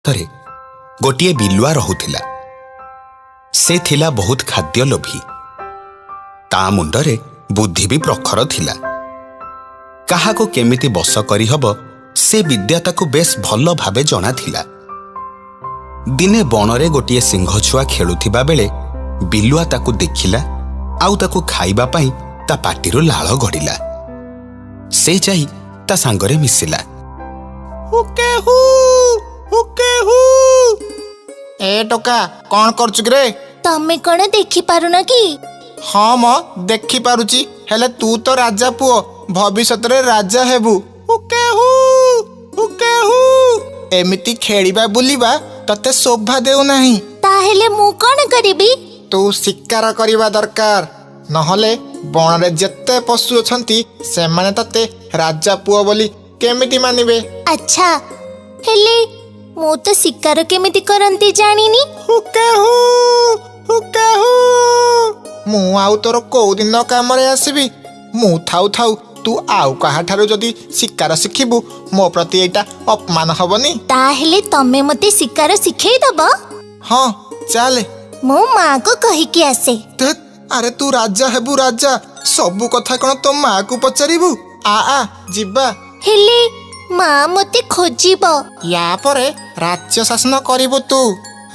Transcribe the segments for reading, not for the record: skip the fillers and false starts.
ଭିତରେ गोटिए बिलुआ रहुथिला। से थिला बहुत खाद्य लोभी। ता मुंडरे बुद्धि भी प्रखर थिला। काहाको केमिति बस करी हबो से विद्या ताकू बेस भल भावे जଣା थिला। दिने बनरे गोटिए सिंह छुआ खेलुथिबा बेले बिलुआ ताकू देखिला आउ ताकू खाइबा पाई ता पाटिरो लाळ गड़िला। से जाई ता सांगरे मिसिला। हुके हु हुके हु। ए टोका कौन करछु रे? तमे कोन देखि पारुना की? हाँ म देखि पारुची, हेले तू तो राजा पुओ, भविष्यत रे राजा हेबु। हुके हु हुके हु। एमिति खेलिबा बुलिबा तते शोभा देउ नाही। ताहेले मु कोन करिबी? तू शिकार करिबा दरकार, नहले बनरे जेते पशु अछंती से माने तते राजा पुओ बोली केमिति मानिबे? अच्छा हेले मु तो शिकार केमिति करंती जानिनी। हुके हु हुके हु। मु आउ तोर को दिन काम रे आसीबी? मु थाउ थाउ तू आउ काहा ठारू जदी शिकार शिखिबु मो प्रति एटा अपमान हबनी? ताहेले तमे मते शिकार सिखै दबो? हाँ चले। मो मां को कहि के आसे। अरे तू राजा हेबु राजा, सबु कथा कोन तो मां को पचारिबु? आ जिबा। हेले मां मते खोजिबो। या परे राज्य शासन करिबु तू।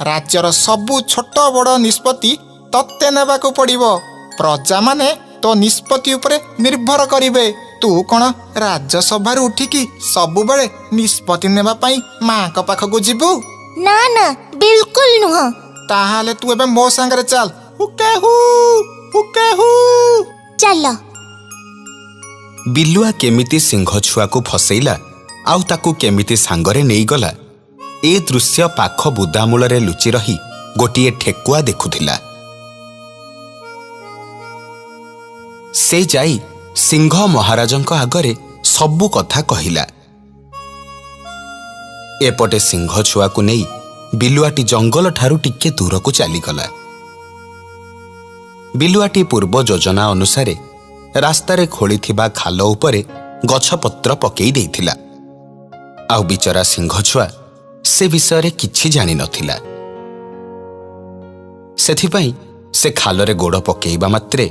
राज्यर सबु छोट बड़ निष्पत्ति तत्ते नेबा को पड़िबो। प्रजा माने तो निष्पत्ति उपरे निर्भर करिवे। तू कोन राज्यसभा रे उठिकी सबु बेले निष्पत्ति नेबा पई मां को पाख को जिबु? ना ना बिल्कुल नुह। ताहाले तू एबे मो संगरे चल। हुके हु हुके हु। चल। बिलुआ केमिति सिंह छुआ को फसैला आउ ताकू केमिति सांगरे नेई गला ए दृश्य पाख बुदामूल रे लुचि रही गोटिए ठेकुआ देखुथिला। से जाई सिंह महाराजंक आगरे सबु कथा कहिला। एपटे सिंह छुआ को नेई बिलुआटी जंगल ठारू टिके दूर को चलीगला। बिलुआटी पूर्व योजना अनुसारे रास्तारे खोली थिबा खाल उपरे गछपत्र पकेई देइथिला। आउ बिचरा सिंह छुआ से विषय किछि जानि नथिला। सेथिपाई से खालरे गोड़ पकेइबा मात्रे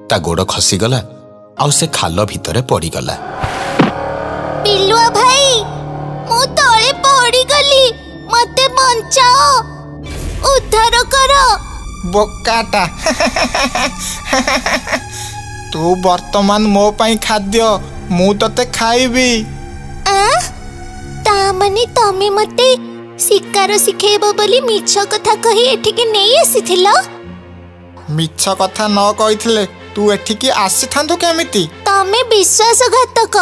ता गोड़ खसीगला आउ से खाल भितरे पड़ीगला। बिलुआ भाई मु तळे पड़ी गली, मते बंचाओ, उद्धार करो। बोकाटा तू वर्तमान मो पाई खाद्य, मु तते खाइबी। ता माने तमे मते शिकार सिखेबो बोली मिछ कथा कहि एठिके नेई आसीथिलो? मिछ कथा न कहिथिले तू एठिकी आसी थांदु केमिति? तमे विश्वासघातक,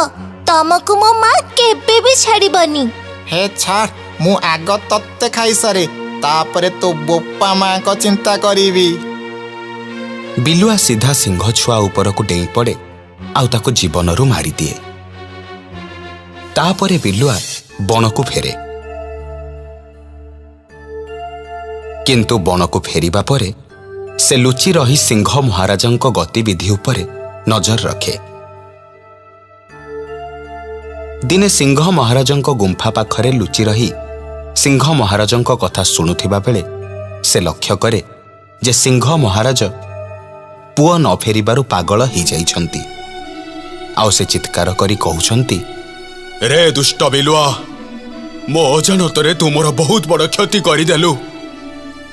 तमकु मो मां केबे भी छाड़ीबनी। हे छाड़, मु आग तत्ते खाई सारे, तापरे तो बोपा मां को चिंता करीबी। बिलुआ सीधा सिंह छुआ ऊपर को डेई पड़े आउ ताको जीवनरू मारी दिए। तापरे बिलुआ बण को फेरे, किंतु बण को फेरिबा परे से लुचि रही सिंह महाराजंक गतिविधि उपरे नजर रखे। दिने सिंह महाराजंक गुंफा पाखरे लुचि रही सिंह महाराजंक कथा शुणुथिबा बेले से लक्ष्य करे जे सिंह महाराज पुआ न फेरिबारु पागल ही जाइछंती। आउ से चित्कार करी कहउछंती, रे दुष्ट बिलुआ, मो अजानतरे तुमर बहुत बड़ क्षति करिदेलु।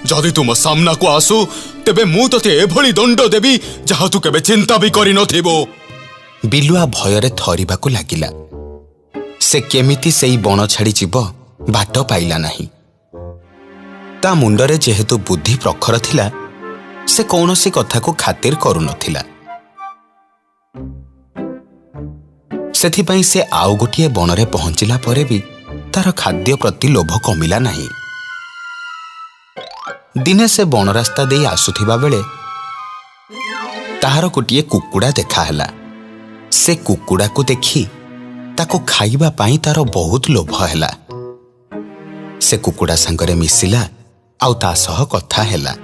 जदि तुम सामना को आसु तेबे मु तते एभली दंड देबी जहा तू केबे चिंता भी करि नथिबो। बिलुआ भयरे थरिबाकु लागिला। से केमिति सेई बण छाड़ी जीव बाट पाइला नाही। ता मुंडरे जेहेतु बुद्धि प्रखर थिला से कौनसी कथा को खातिर करू नथिला। सेथिपाई से आउ गोटिए बणरे पहुंचिला परे भी तार खाद्य प्रति लोभ कमिला नाही। दिने से बण रास्ता देई आसुथिबा बेले ताहार गोटिए कुकुड़ा देखा हला। से कुकुड़ा को देखी ताको खाइबा पाई तार बहुत लोभ हैला। से कुकुड़ा संगरे मिसिला आउ ता सह कथा हैला।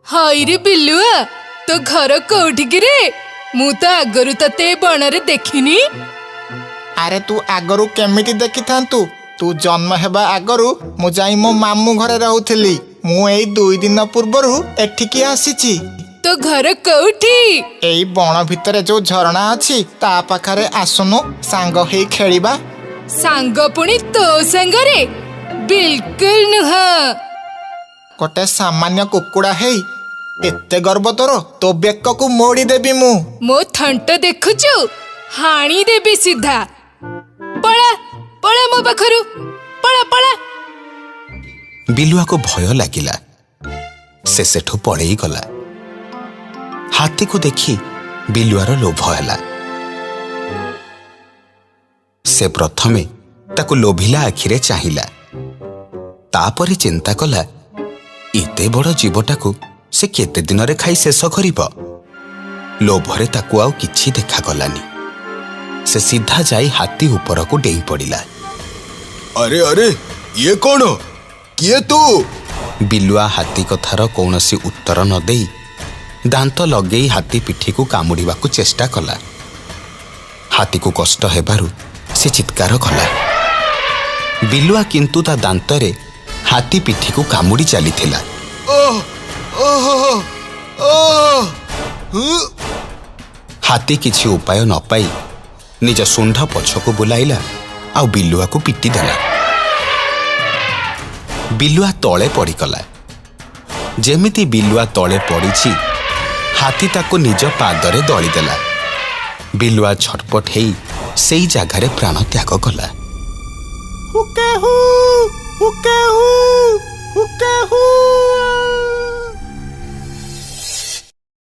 हाय रे बिल्लुआ, तो घर कोठी रे? मु तो आगरु तते बणरे देखिनी। ଆରେ ତୁ ଆଗରୁ କେମିତି ଦେଖିଥାନ୍ତୁ? ତୁ ଜନ୍ମ ହେବା ଆଗରୁ ମୁଁ ଯାଇ ମୋ ମାମୁଁ ଘରେ ରହୁଥିଲି। ମୁଁ ଏଇ 2 ଦିନ ପୂର୍ବରୁ ଏଠିକି ଆସିଛି। ତୋ ଘର କୋଉଠି? ଏଇ ବଣ ଭିତରେ ଯୋଉ ଝରଣା ଅଛି ତା ପାଖରେ ଆସୁନୁ ସାଙ୍ଗ ହେଇ ଖେଳିବା। ସାଙ୍ଗ ପୁଣି ତୋ ସାଙ୍ଗରେ? ବିଲକୁଲ ନୁହଁ। ଗୋଟେ ସାମାନ୍ୟ କୁକୁଡ଼ା ହେଇ ଏତେ ଗର୍ବ ତୋର? ତୋ ବେକକୁ ମୋଡ଼ି ଦେବି ମୁଁ। ମୋ ଥଣ୍ଟ ଦେଖୁଛୁ? ହାଣି ଦେବି ସିଧା। ପଳା ପଳା ମୋ ପାଖରୁ, ପଳା ପଳା। ବିଲୁଆକୁ ଭୟ ଲାଗିଲା। ସେ ସେଠୁ ପଳେଇ ଗଲା। ହାତୀକୁ ଦେଖି ବିଲୁଆର ଲୋଭ ହେଲା। ସେ ପ୍ରଥମେ ତାକୁ ଲୋଭିଲା ଆଖିରେ ଚାହିଁଲା। ତାପରେ ଚିନ୍ତା କଲା, ଏତେ ବଡ଼ ଜୀବଟାକୁ ସେ କେତେ ଦିନରେ ଖାଇ ଶେଷ କରିବ? ଲୋଭରେ ତାକୁ ଆଉ କିଛି ଦେଖାଗଲାନି। ସେ ସିଧା ଯାଇ ହାତୀ ଉପରକୁ ଡେଇଁ ପଡ଼ିଲା। ଆରେ ଆରେ, ଇଏ କ'ଣ? କିଏ ତୁ? ବିଲୁଆ ହାତୀ କଥାର କୌଣସି ଉତ୍ତର ନ ଦେଇ ଦାନ୍ତ ଲଗେଇ ହାତୀ ପିଠିକୁ କାମୁଡ଼ିବାକୁ ଚେଷ୍ଟା କଲା। ହାତୀକୁ କଷ୍ଟ ହେବାରୁ ସେ ଚିତ୍କାର କଲା। ବିଲୁଆ କିନ୍ତୁ ତା ଦାନ୍ତରେ ହାତୀ ପିଠିକୁ କାମୁଡ଼ି ଚାଲିଥିଲା। ହାତୀ କିଛି ଉପାୟ ନ ପାଇ ନିଜ ଶୁଣ୍ଢ ପଛକୁ ବୁଲାଇଲା ଆଉ ବିଲୁଆକୁ ପିଟି ଦେଲା। ବିଲୁଆ ତଳେ ପଡ଼ିଗଲା। ଯେମିତି ବିଲୁଆ ତଳେ ପଡ଼ିଛି, ହାତୀ ତାକୁ ନିଜ ପାଦରେ ଦଳିଦେଲା। ବିଲୁଆ ଛଟପଟ ହେଇ ସେଇ ଜାଗାରେ ପ୍ରାଣ ତ୍ୟାଗ କଲା। ହୁକେ ହୁ, ହୁକେ ହୁ, ହୁକେ ହୁ।